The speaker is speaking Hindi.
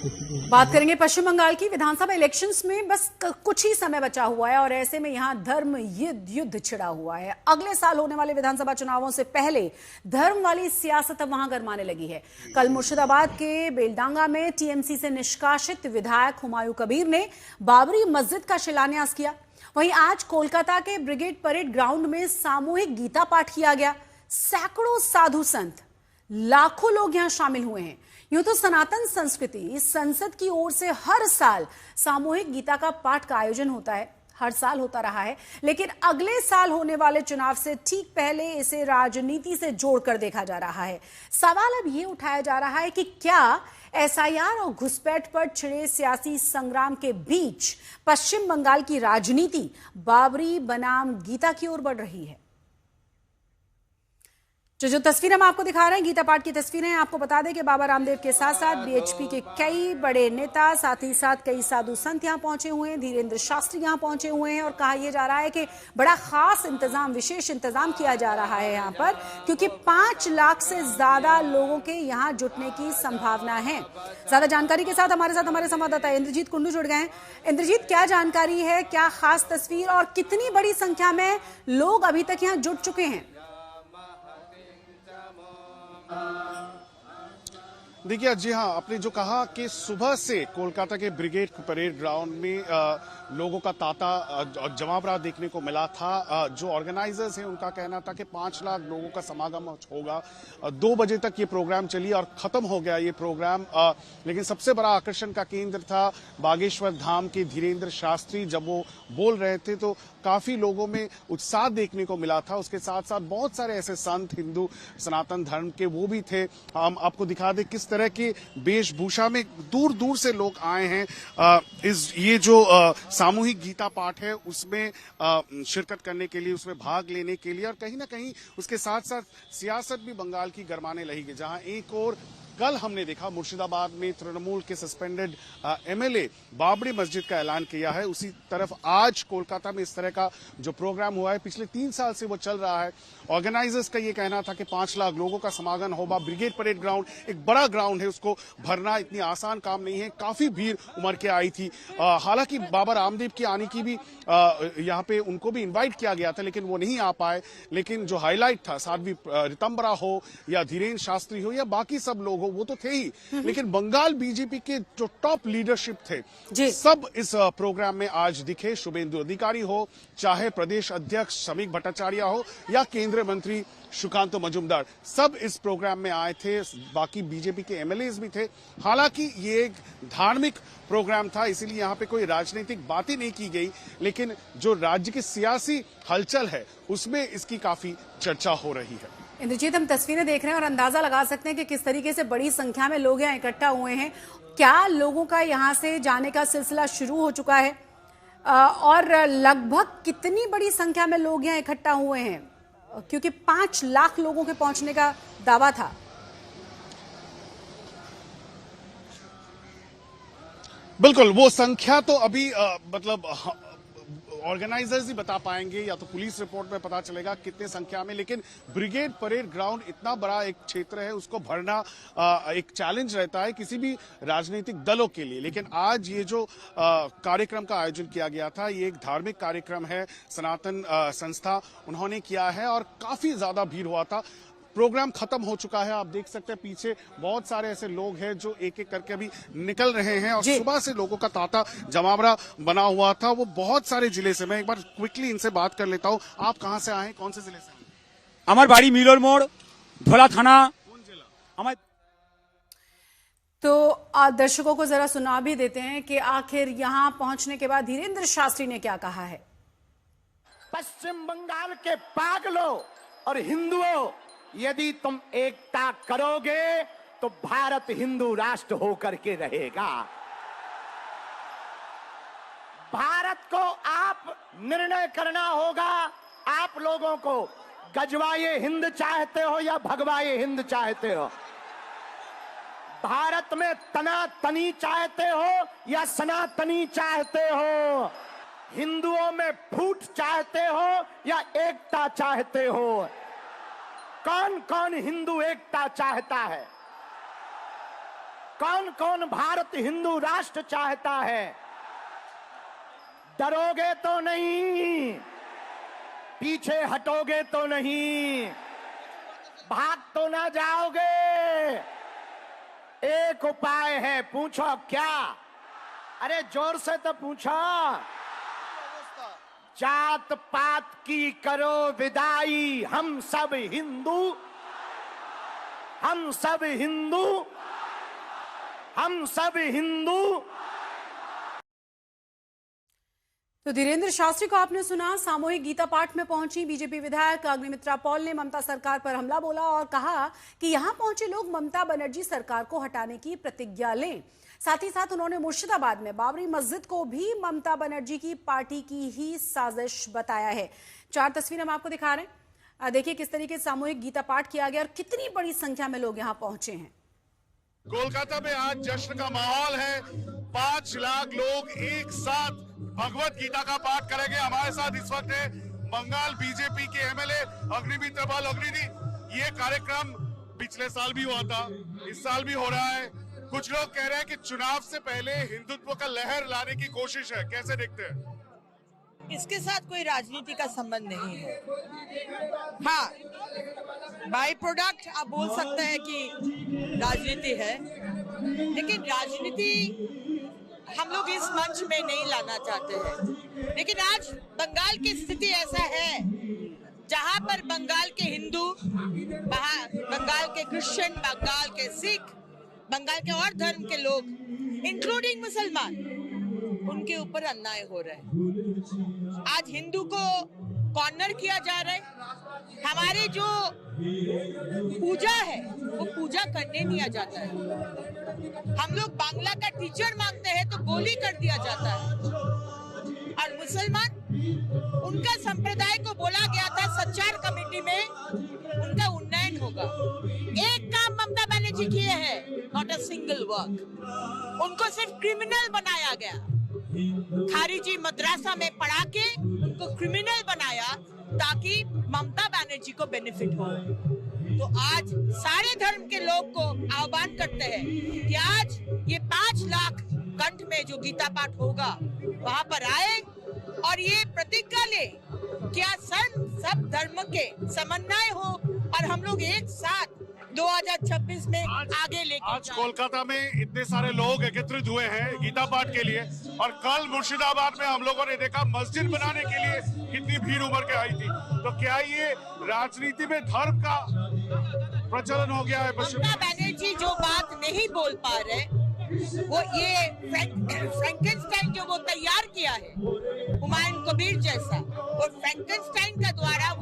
बात करेंगे पश्चिम बंगाल की विधानसभा इलेक्शंस में बस कुछ ही समय बचा हुआ है और ऐसे में यहां धर्म युद्ध छिड़ा हुआ है। अगले साल होने वाले विधानसभा चुनावों से पहले धर्म वाली सियासत अब वहां गरमाने लगी है। कल मुर्शिदाबाद के बेलडांगा में टीएमसी से निष्कासित विधायक हुमायूं कबीर ने बाबरी मस्जिद का शिलान्यास किया। वहीं आज कोलकाता के ब्रिगेड परेड ग्राउंड में सामूहिक गीता पाठ किया गया। सैकड़ों साधु संत, लाखों लोग यहां शामिल हुए हैं। यूं तो सनातन संस्कृति संसद की ओर से हर साल सामूहिक गीता का पाठ का आयोजन होता है, हर साल होता रहा है, लेकिन अगले साल होने वाले चुनाव से ठीक पहले इसे राजनीति से जोड़कर देखा जा रहा है। सवाल अब यह उठाया जा रहा है कि क्या एसआईआर और घुसपैठ पर छिड़े सियासी संग्राम के बीच पश्चिम बंगाल की राजनीति बाबरी बनाम गीता की ओर बढ़ रही है। जो तस्वीर हम आपको दिखा रहे हैं गीता पाठ की तस्वीरें हैं। आपको बता दें कि बाबा रामदेव के साथ साथ बीएचपी के कई बड़े नेता, साथ ही साथ कई साधु संत यहां पहुंचे हुए हैं। धीरेन्द्र शास्त्री यहां पहुंचे हुए हैं और कहा यह जा रहा है कि बड़ा खास इंतजाम, विशेष इंतजाम किया जा रहा है यहां पर, क्योंकि 5 लाख से ज्यादा लोगों के यहां जुटने की संभावना है। ज्यादा जानकारी के साथ हमारे संवाददाता इंद्रजीत कुंडू जुड़ गए हैं। इंद्रजीत, क्या जानकारी है, क्या खास तस्वीर और कितनी बड़ी संख्या में लोग अभी तक यहां जुट चुके हैं? देखिए, जी हाँ, आपने जो कहा कि सुबह से कोलकाता के ब्रिगेड परेड ग्राउंड में लोगों का तांता जमावड़ा देखने को मिला था। जो ऑर्गेनाइजर्स हैं उनका कहना था कि 5 लाख लोगों का समागम होगा। 2 बजे तक ये प्रोग्राम चली और खत्म हो गया ये प्रोग्राम। लेकिन सबसे बड़ा आकर्षण का केंद्र था बागेश्वर धाम के धीरेन्द्र शास्त्री। जब वो बोल रहे थे तो काफी लोगों में उत्साह देखने को मिला था। उसके साथ साथ बहुत सारे ऐसे संत, हिंदू सनातन धर्म के, वो भी थे। हम आपको दिखा दें किस तरह की वेशभूषा में दूर दूर से लोग आए हैं। ये जो सामूहिक गीता पाठ है उसमें शिरकत करने के लिए, उसमें भाग लेने के लिए, और कहीं ना कहीं उसके साथ साथ सियासत भी बंगाल की गरमाने लगी, जहां एक और कल हमने देखा मुर्शिदाबाद में तृणमूल के सस्पेंडेड एमएलए बाबरी मस्जिद का ऐलान किया है, उसी तरफ आज कोलकाता में इस तरह का जो प्रोग्राम हुआ है पिछले 3 साल से वो चल रहा है। ऑर्गेनाइजर्स का ये कहना था कि 5 लाख लोगों का समागम होगा। ब्रिगेड परेड ग्राउंड एक बड़ा ग्राउंड है, उसको भरना इतनी आसान काम नहीं है। काफी भीड़ उमड़ के आई थी। हालांकि बाबा रामदेव की आने की भी यहाँ पे उनको भी इन्वाइट किया गया था, लेकिन वो नहीं आ पाए। लेकिन जो हाईलाइट था, साध्वी रितंबरा हो या धीरेन्द्र शास्त्री हो या बाकी सब लोग, वो तो थे ही, लेकिन बंगाल बीजेपी के जो टॉप लीडरशिप थे सब इस प्रोग्राम में आज दिखे। शुभेंदु अधिकारी हो, चाहे प्रदेश अध्यक्ष श्रमिक भट्टाचार्य हो या केंद्रीय मंत्री सुकांतो मजूमदार, सब इस प्रोग्राम में आए थे। बाकी बीजेपी के एमएलएज भी थे। हालांकि ये एक धार्मिक प्रोग्राम था, इसीलिए यहाँ पे कोई राजनीतिक बातें नहीं की गई, लेकिन जो राज्य की सियासी हलचल है उसमें इसकी काफी चर्चा हो रही है। इंद्रजीत, हम तस्वीरें देख रहे हैं और अंदाजा लगा सकते हैं कि किस तरीके से बड़ी संख्या में लोग यहाँ इकट्ठा हुए हैं। क्या लोगों का यहाँ से जाने का सिलसिला शुरू हो चुका है और लगभग कितनी बड़ी संख्या में लोग यहाँ इकट्ठा हुए हैं, क्योंकि 5 लाख लोगों के पहुंचने का दावा था? बिल्कुल, वो संख्या तो अभी मतलब ऑर्गेनाइजर्स ही बता पाएंगे या तो पुलिस रिपोर्ट में पता चलेगा कितने संख्या में। लेकिन ब्रिगेड परेड ग्राउंड इतना बड़ा एक क्षेत्र है, उसको भरना एक चैलेंज रहता है किसी भी राजनीतिक दलों के लिए। लेकिन आज ये जो कार्यक्रम का आयोजन किया गया था, ये एक धार्मिक कार्यक्रम है, सनातन संस्था उन्होंने किया है और काफी ज्यादा भीड़ हुआ था। प्रोग्राम खत्म हो चुका है, आप देख सकते हैं पीछे बहुत सारे ऐसे लोग हैं जो एक एक करके अभी निकल रहे हैं और सुबह से लोगों का तांता जमावड़ा बना हुआ था। वो बहुत सारे जिले से, मैं एक बार क्विकली इनसे बात कर लेता हूँ। आप कहाँ से आए, कौन से जिले से? हमार बाड़ी मिलोर मोड़, धोला थाना। कौन जिला? हमारे तो दर्शकों को जरा सुना भी देते हैं कि आखिर यहाँ पहुंचने के बाद धीरेन्द्र शास्त्री ने क्या कहा है। पश्चिम बंगाल के पागलों और हिंदुओं, यदि तुम एकता करोगे तो भारत हिंदू राष्ट्र होकर के रहेगा। भारत को आप निर्णय करना होगा, आप लोगों को गजवाए हिंद चाहते हो या भगवाए हिंद चाहते हो, भारत में तनातनी चाहते हो या सनातनी चाहते हो, हिंदुओं में फूट चाहते हो या एकता चाहते हो। कौन कौन हिंदू एकता चाहता है? कौन कौन भारत हिंदू राष्ट्र चाहता है? डरोगे तो नहीं, पीछे हटोगे तो नहीं, भाग तो ना जाओगे। एक उपाय है, पूछो क्या? अरे जोर से तो पूछो। जात पात की करो विदाई, हम सब हिंदू, हम सब हिंदू, हम सब हिंदू। तो धीरेन्द्र शास्त्री को आपने सुना। सामूहिक गीता पाठ में पहुंची बीजेपी विधायक अग्निमित्रा पॉल ने ममता सरकार पर हमला बोला और कहा कि यहां पहुंचे लोग ममता बनर्जी सरकार को हटाने की प्रतिज्ञा लें। साथ ही साथ उन्होंने मुर्शिदाबाद में बाबरी मस्जिद को भी ममता बनर्जी की पार्टी की ही साजिश बताया है। 4 तस्वीरें हम आपको दिखा रहे हैं। देखिए किस तरीके से सामूहिक गीता पाठ किया गया और कितनी बड़ी संख्या में लोग यहाँ पहुंचे हैं। कोलकाता में आज जश्न का माहौल है। 5 लाख लोग एक साथ भगवत गीता का पाठ करेंगे। हमारे साथ इस वक्त है बंगाल बीजेपी के एमएलए अग्निमित्रा पॉल। अग्नि, ये कार्यक्रम पिछले साल भी हुआ था, इस साल भी हो रहा है। कुछ लोग कह रहे हैं कि चुनाव से पहले हिंदुत्व का लहर लाने की कोशिश है, कैसे देखते हैं? इसके साथ कोई राजनीति का संबंध नहीं है। हाँ, बाई प्रोडक्ट आप बोल सकते हैं कि राजनीति है, लेकिन राजनीति हम लोग इस मंच में नहीं लाना चाहते हैं। लेकिन आज बंगाल की स्थिति ऐसा है जहां पर बंगाल के हिंदू, बंगाल के क्रिश्चियन, बंगाल के सिख, बंगाल के और धर्म के लोग, इंक्लूडिंग मुसलमान, उनके ऊपर अन्याय हो रहा है। आज हिंदू को कॉर्नर किया जा रहा है। हमारे जो पूजा है वो पूजा करने नहीं आ जाता है। हम लोग बांग्ला का टीचर मांगते हैं तो गोली कर दिया जाता है। और मुसलमान, उनका संप्रदाय को बोला गया था सच्चार कमेटी में उनका उन्नयन होगा। एक काम ममता बनर्जी किए है, नॉट अ सिंगल वर्क। उनको सिर्फ क्रिमिनल बनाया गया। खारिजी मद्रासा में पढ़ा के उनको क्रिमिनल बनाया ताकि ममता बनर्जी को बेनिफिट हो। तो आज सारे धर्म के लोग को आह्वान करते हैं कि आज ये 5 लाख कंठ में जो गीता पाठ होगा वहां पर आए और ये प्रतिज्ञा ले क्या सब धर्म के समन्वय हो और हम लोग एक साथ 2026 में आगे लेके आज कोलकाता में इतने सारे लोग एकत्रित हुए हैं गीता पाठ के लिए, और कल मुर्शिदाबाद में हम लोगों ने देखा मस्जिद बनाने के लिए कितनी भीड़ उमड़ के आई थी। तो क्या ये राजनीति में धर्म का प्रचलन हो गया है? ममता बनर्जी जो बात नहीं बोल पा रहे, वो ये फ्रैंकेनस्टाइन जो वो तैयार किया है, हुमायूं कबीर जैसा, और फ्रैंकेनस्टाइन का द्वारा